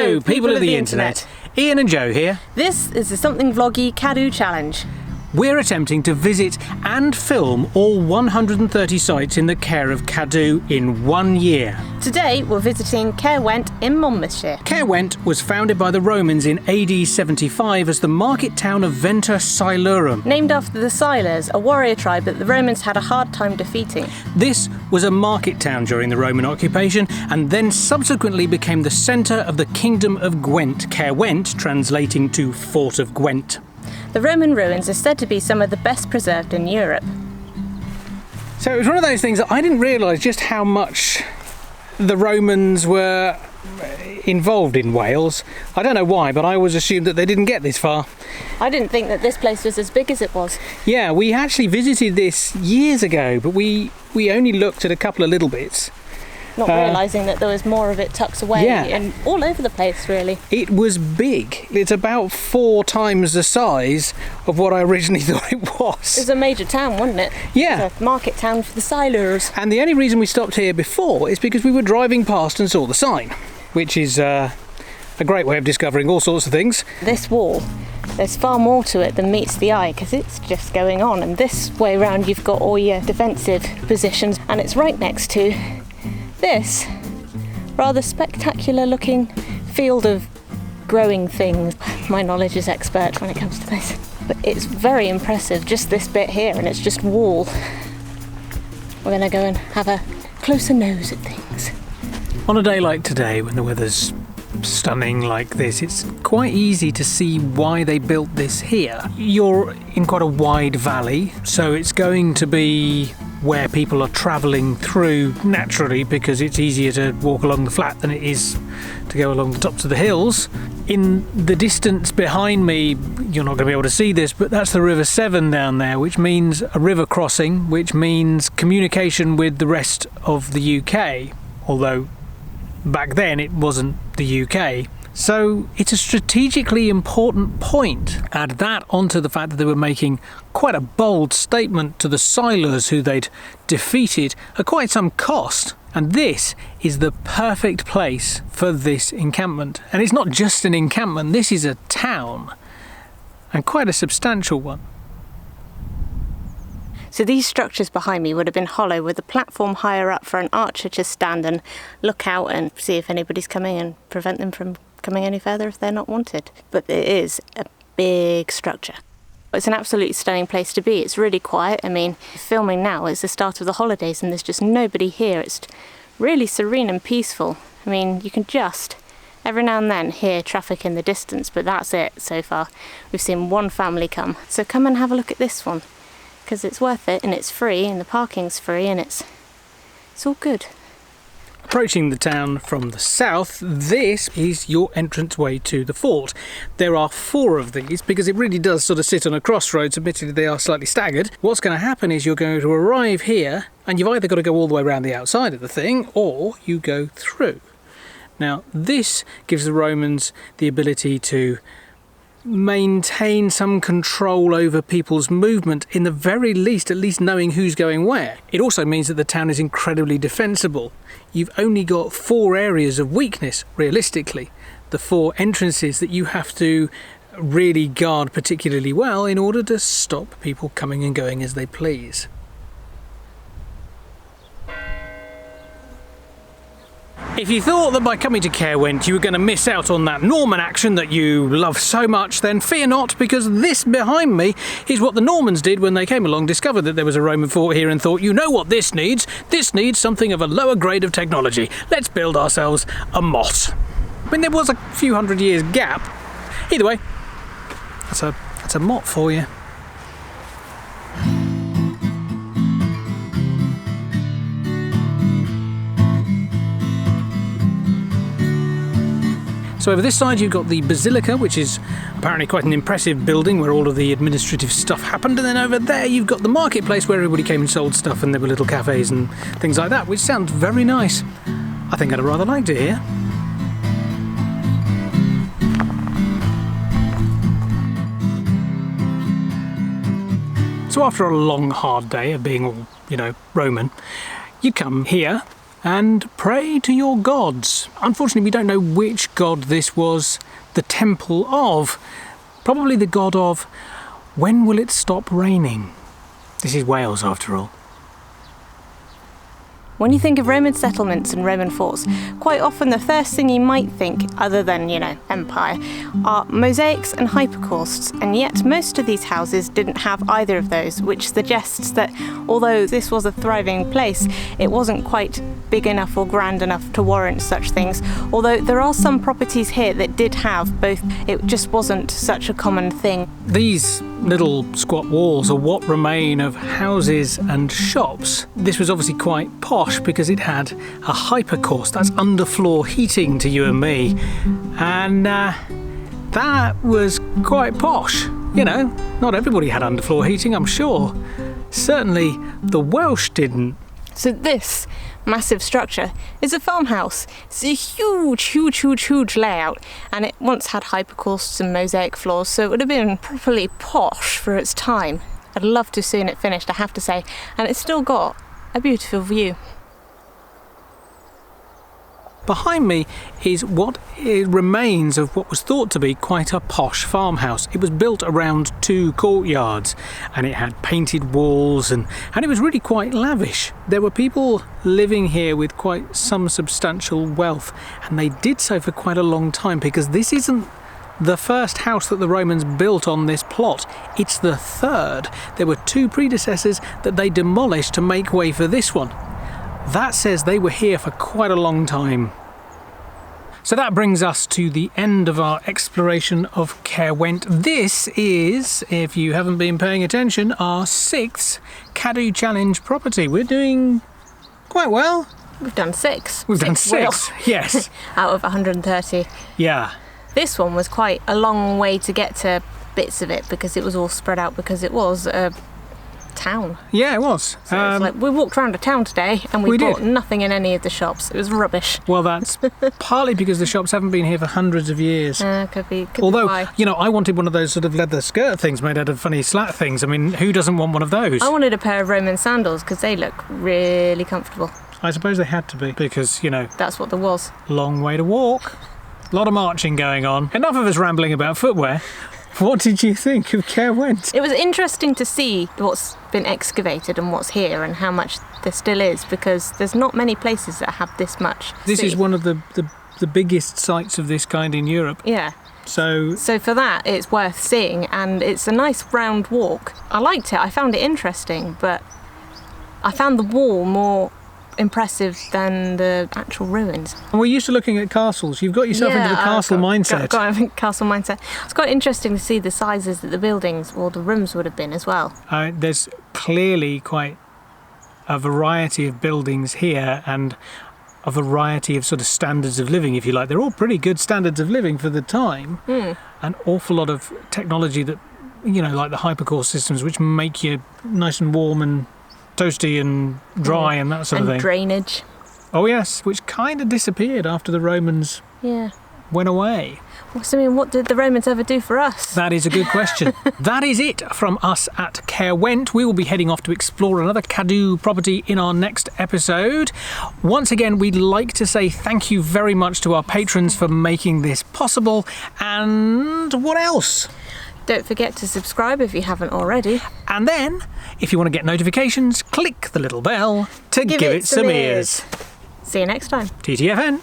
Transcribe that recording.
Hello, people of the internet. Ian and Joe here. This is the Something Vloggy CADW challenge. We're attempting to visit and film all 130 sites in the care of CADW in 1 year. Today we're visiting Caerwent in Monmouthshire. Caerwent was founded by the Romans in AD 75 as the market town of Venta Silurum. Named after the Silurs, a warrior tribe that the Romans had a hard time defeating. This was a market town during the Roman occupation and then subsequently became the centre of the Kingdom of Gwent, Caerwent translating to Fort of Gwent. The Roman ruins are said to be some of the best preserved in Europe. So it was one of those things that I didn't realise just how much the Romans were involved in Wales. I don't know why, but I always assumed that they didn't get this far. I didn't think that this place was as big as it was. Yeah, we actually visited this years ago, but we only looked at a couple of little bits. Not realising that there was more of it tucked away and all over the place, really. It was big. It's about 4 times the size of what I originally thought it was. It was a major town, wasn't it? Yeah. It was a market town for the Silurs. And the only reason we stopped here before is because we were driving past and saw the sign, which is a great way of discovering all sorts of things. This wall, there's far more to it than meets the eye because it's just going on. And this way round you've got all your defensive positions and it's right next to this rather spectacular looking field of growing things. My knowledge is expert when it comes to this, but it's very impressive, just this bit here, and it's just wall. We're going to go and have a closer nose at things. On a day like today, when the weather's stunning like this, it's quite easy to see why they built this here. You're in quite a wide valley, so it's going to be where people are travelling through naturally because it's easier to walk along the flat than it is to go along the tops of the hills. In the distance behind me, you're not going to be able to see this, but that's the River Severn down there, which means a river crossing, which means communication with the rest of the UK, although back then it wasn't the UK. So it's a strategically important point. Add that onto the fact that they were making quite a bold statement to the Silurs who they'd defeated at quite some cost. And this is the perfect place for this encampment. And it's not just an encampment, this is a town, and quite a substantial one. So these structures behind me would have been hollow with a platform higher up for an archer to stand and look out and see if anybody's coming and prevent them from coming any further if they're not wanted. But it is a big structure. It's an absolutely stunning place to be. It's really quiet. I mean, filming now is the start of the holidays and there's just nobody here. It's really serene and peaceful. I mean, you can just every now and then hear traffic in the distance, but that's it so far. We've seen one family come. So come and have a look at this one, because it's worth it and it's free and the parking's free and it's all good. Approaching the town from the south, this is your entranceway to the fort. There are 4 of these because it really does sort of sit on a crossroads. Admittedly, they are slightly staggered. What's going to happen is you're going to arrive here and you've either got to go all the way around the outside of the thing or you go through. Now, this gives the Romans the ability to maintain some control over people's movement, in the very least, at least knowing who's going where. It also means that the town is incredibly defensible. You've only got 4 areas of weakness, realistically. The 4 entrances that you have to really guard particularly well in order to stop people coming and going as they please. If you thought that by coming to Caerwent you were going to miss out on that Norman action that you love so much, then fear not, because this behind me is what the Normans did when they came along, discovered that there was a Roman fort here and thought, you know what this needs? This needs something of a lower grade of technology. Let's build ourselves a motte. I mean, there was a few hundred years gap. Either way, that's a motte for you. So over this side you've got the Basilica, which is apparently quite an impressive building where all of the administrative stuff happened, and then over there you've got the marketplace where everybody came and sold stuff and there were little cafes and things like that, which sounds very nice. I think I'd have rather liked it here. So after a long hard day of being all, Roman, you come here and pray to your gods. Unfortunately, we don't know which god this was the temple of. Probably the god of when will it stop raining? This is Wales, after all. When you think of Roman settlements and Roman forts, quite often the first thing you might think, other than, empire, are mosaics and hypocausts, and yet most of these houses didn't have either of those, which suggests that although this was a thriving place, it wasn't quite big enough or grand enough to warrant such things, although there are some properties here that did have both. It just wasn't such a common thing. These little squat walls are what remain of houses and shops. This was obviously quite posh because it had a hypercaust, that's underfloor heating to you and me, and that was quite posh. Not everybody had underfloor heating, I'm sure. Certainly the Welsh didn't. So this massive structure is a farmhouse. It's a huge layout, and it once had hypocausts and mosaic floors, so it would have been properly posh for its time. I'd love to have seen it finished, I have to say, and it's still got a beautiful view. Behind me is what remains of what was thought to be quite a posh farmhouse. It was built around 2 courtyards, and it had painted walls, and it was really quite lavish. There were people living here with quite some substantial wealth, and they did so for quite a long time, because this isn't the first house that the Romans built on this plot. It's the third. There were 2 predecessors that they demolished to make way for this one. That says they were here for quite a long time. So that brings us to the end of our exploration of Caerwent. This is, if you haven't been paying attention, our 6th CADW Challenge property. We're doing quite well. We've done 6. We've done 6, yes. Out of 130. Yeah. This one was quite a long way to get to bits of it because it was all spread out because it was a town. Yeah, it was. So it's like we walked around a town today and we bought nothing in any of the shops. It was rubbish. Well, that's partly because the shops haven't been here for hundreds of years. Could be Although, why. I wanted one of those sort of leather skirt things made out of funny slat things. I mean, who doesn't want one of those? I wanted a pair of Roman sandals because they look really comfortable. I suppose they had to be because, That's what there was. Long way to walk. A lot of marching going on. Enough of us rambling about footwear. What did you think of Caerwent? It was interesting to see what's been excavated and what's here and how much there still is, because there's not many places that have this much. This is one of the biggest sites of this kind in Europe. Yeah. So for that, it's worth seeing, and it's a nice round walk. I liked it. I found it interesting, but I found the wall more impressive than the actual ruins. And we're used to looking at castles. You've got yourself into the castle mindset. Got castle mindset. It's quite interesting to see the sizes that the buildings or the rooms would have been as well. There's clearly quite a variety of buildings here and a variety of sort of standards of living, if you like. They're all pretty good standards of living for the time. An awful lot of technology that, like the hypercore systems, which make you nice and warm and toasty and dry and that sort of thing. And drainage. Oh yes, which kind of disappeared after the Romans went away. What did the Romans ever do for us? That is a good question. That is it from us at Caerwent. We will be heading off to explore another CADW property in our next episode. Once again, we'd like to say thank you very much to our patrons for making this possible. And what else? Don't forget to subscribe if you haven't already. And then, if you want to get notifications, click the little bell to give it some ears. See you next time. TTFN.